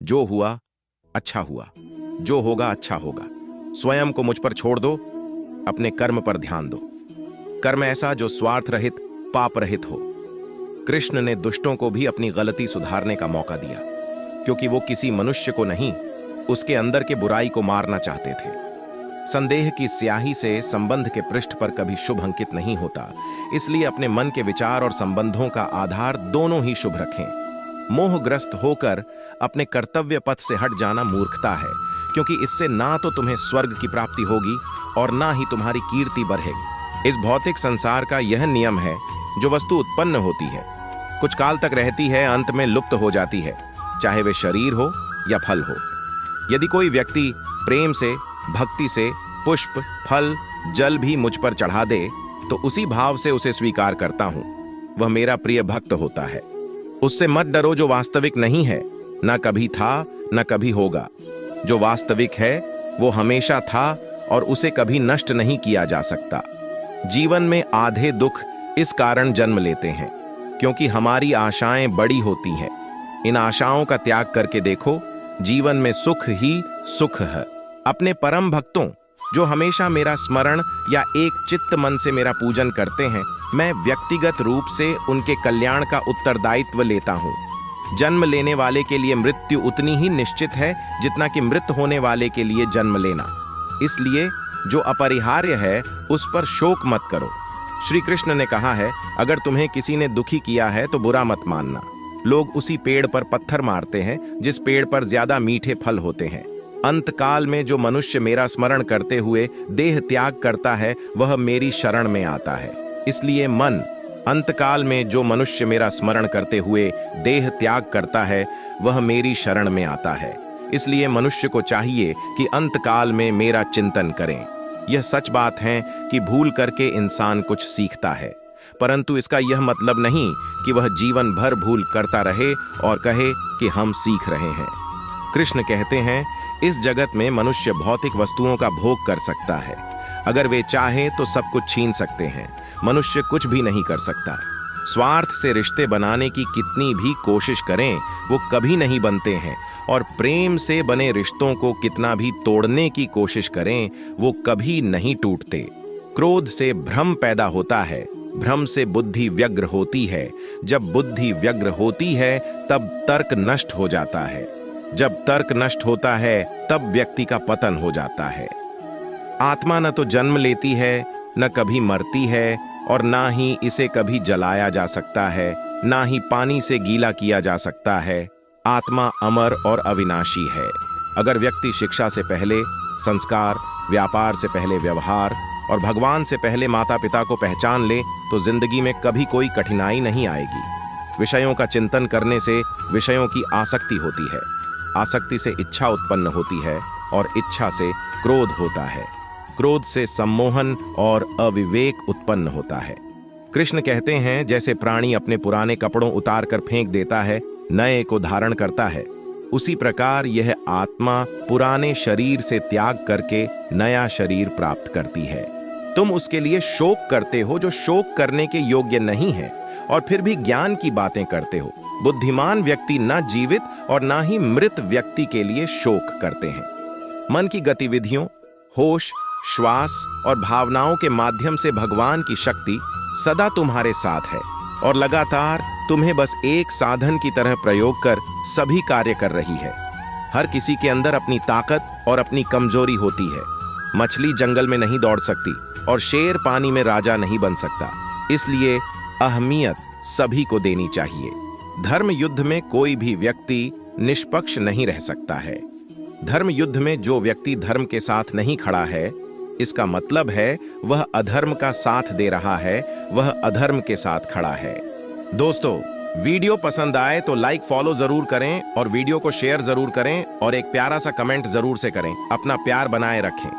जो हुआ अच्छा हुआ, जो होगा अच्छा होगा। स्वयं को मुझ पर छोड़ दो, अपने कर्म पर ध्यान दो। कर्म ऐसा जो स्वार्थ रहित, पाप रहित हो। कृष्ण ने दुष्टों को भी अपनी गलती सुधारने का मौका दिया, क्योंकि वो किसी मनुष्य को नहीं, उसके अंदर के बुराई को मारना चाहते थे। संदेह की स्याही से संबंध के पृष्ठ पर कभी शुभ अंकित नहीं होता, इसलिए अपने मन के विचार और संबंधों का आधार दोनों ही शुभ रखें। मोहग्रस्त होकर अपने कर्तव्य पथ से हट जाना मूर्खता है, क्योंकि इससे ना तो तुम्हें स्वर्ग की प्राप्ति होगी और ना ही तुम्हारी कीर्ति बढ़ेगी। इस भौतिक संसार का यह नियम है, जो वस्तु उत्पन्न होती है, कुछ काल तक रहती है, अंत में लुप्त हो जाती है, चाहे वे शरीर हो या फल हो। यदि कोई व्यक्ति प्रेम से, भक्ति से पुष्प, फल, जल भी मुझ पर चढ़ा दे, तो उसी भाव से उसे स्वीकार करता हूं। वह मेरा प्रिय भक्त होता है। उससे मत डरो जो वास्तविक नहीं है, न कभी था न कभी होगा। जो वास्तविक है वो हमेशा था और उसे कभी नष्ट नहीं किया जा सकता। जीवन में आधे दुख इस कारण जन्म लेते हैं, क्योंकि हमारी आशाएं बड़ी होती हैं। इन आशाओं का त्याग करके देखो, जीवन में सुख ही सुख है। अपने परम भक्तों, जो हमेशा मेरा स्मरण या एक चित्त मन से मेरा पूजन करते हैं, मैं व्यक्तिगत रूप से उनके कल्याण का उत्तरदायित्व लेता हूँ। जन्म लेने वाले के लिए मृत्यु उतनी ही निश्चित है जितना कि मृत होने वाले के लिए जन्म लेना। इसलिए जो अपरिहार्य है उस पर शोक मत करो। श्री कृष्ण ने कहा है, अगर तुम्हें किसी ने दुखी किया है तो बुरा मत मानना। लोग उसी पेड़ पर पत्थर मारते हैं जिस पेड़ पर ज्यादा मीठे फल होते हैं। अंतकाल में जो मनुष्य मेरा स्मरण करते हुए देह त्याग करता है, वह मेरी शरण में आता है। इसलिए मन, अंतकाल में जो मनुष्य मेरा स्मरण करते हुए देह त्याग करता है, वह मेरी शरण में आता है। इसलिए मनुष्य को चाहिए कि अंतकाल में मेरा चिंतन करें। यह सच बात है कि भूल करके इंसान कुछ सीखता है, परंतु इसका यह मतलब नहीं कि वह जीवन भर भूल करता रहे और कहे कि हम सीख रहे हैं। कृष्ण कहते हैं, इस जगत में मनुष्य भौतिक वस्तुओं का भोग कर सकता है। अगर वे चाहें तो सब कुछ छीन सकते हैं, मनुष्य कुछ भी नहीं कर सकता। स्वार्थ से रिश्ते बनाने की कितनी भी कोशिश करें, वो कभी नहीं बनते हैं, और प्रेम से बने रिश्तों को कितना भी तोड़ने की कोशिश करें, वो कभी नहीं टूटते। क्रोध से भ्रम पैदा होता है, भ्रम से बुद्धि व्यग्र होती है। जब बुद्धि व्यग्र होती है तब तर्क नष्ट हो जाता है। जब तर्क नष्ट होता है तब व्यक्ति का पतन हो जाता है। आत्मा न तो जन्म लेती है, न कभी मरती है, और ना ही इसे कभी जलाया जा सकता है, ना ही पानी से गीला किया जा सकता है। आत्मा अमर और अविनाशी है। अगर व्यक्ति शिक्षा से पहले संस्कार, व्यापार से पहले व्यवहार और भगवान से पहले माता पिता को पहचान ले, तो जिंदगी में कभी कोई कठिनाई नहीं आएगी। विषयों का चिंतन करने से विषयों की आसक्ति होती है, आसक्ति से इच्छा उत्पन्न होती है, और इच्छा से क्रोध होता है, क्रोध से सम्मोहन और अविवेक उत्पन्न होता है। कृष्ण कहते हैं, जैसे प्राणी अपने पुराने कपड़ों उतार कर फेंक देता है, नए को धारण करता है, उसी प्रकार यह आत्मा पुराने शरीर से त्याग करके नया शरीर प्राप्त करती है। तुम उसके लिए शोक करते हो जो शोक करने के योग्य नहीं है, और फिर भी ज्ञान की बातें करते हो। बुद्धिमान व्यक्ति न जीवित और न ही मृत व्यक्ति के लिए शोक करते हैं। मन की गतिविधियों, होश, श्वास और भावनाओं के माध्यम से भगवान की शक्ति सदा तुम्हारे साथ है और लगातार तुम्हें बस एक साधन की तरह प्रयोग कर सभी कार्य कर रही है। हर किसी के अंदर अपनी ताकत और अपनी कमजोरी होती है। मछली जंगल में नहीं दौड़ सकती और शेर पानी में राजा नहीं बन सकता। इसलिए अहमियत सभी को देनी चाहिए। धर्म युद्ध में कोई भी व्यक्ति निष्पक्ष नहीं रह सकता है। धर्म युद्ध में जो व्यक्ति धर्म के साथ नहीं खड़ा है, इसका मतलब है वह अधर्म का साथ दे रहा है, वह अधर्म के साथ खड़ा है। दोस्तों, वीडियो पसंद आए तो लाइक फॉलो जरूर करें और वीडियो को शेयर जरूर करें और एक प्यारा सा कमेंट जरूर से करें। अपना प्यार बनाए रखें।